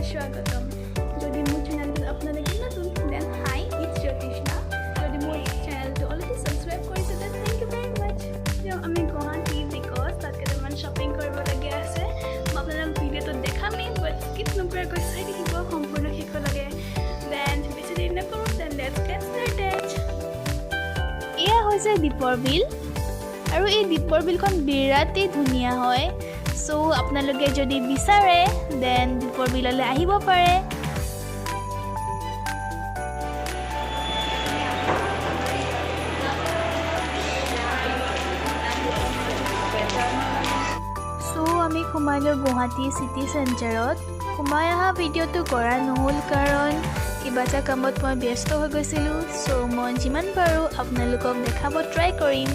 স্বাগতম যদি মোৰ চেনেলটো আপোনালোকে নতুন দেন হাই ইটস জ্যোতিষ না যদি মোৰ চেনেলটো অলৰেডি সাবস্ক্ৰাইব কৰিছে দেন থ্যাংক ইউ ভেৰি মাচ আমি গুৱাহাটী বিকজ তাত কেইটামান শ্বপিং কৰিবলগীয়া আছে মই আপোনালোক ভিডিঅ'টো দেখামেই বাট স্কিপ নকৰাকৈ চাই থাকিব সম্পূৰ্ণ শেষলৈকে দেন বেছি দেৰি নকৰোঁ দেন লেটছ গেট ষ্টাৰ্টেড এয়া হৈছে দীপৰ বিল আৰু এই দীপৰ বিলখন বিৰাটেই ধুনীয়া হয় সো আপোনালোকে যদি বিচাৰে দেন দীপৰ বিললৈ আহিব পাৰে সো আমি সোমাইলো গুৱাহাটী চিটি চেণ্টাৰত সোমাই অহা ভিডিঅ'টো কৰা নহ'ল কাৰণ কিবা এটা কামত মই ব্যস্ত হৈ গৈছিলোঁ সো মই যিমান পাৰোঁ আপোনালোকক দেখাব ট্ৰাই কৰিম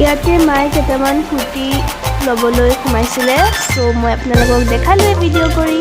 ইয়াতে মায়ে কেইটামান কুৰ্তি ল'বলৈ সোমাইছিলে সো মই আপোনালোকক দেখালোৱে ভিডিঅ' কৰি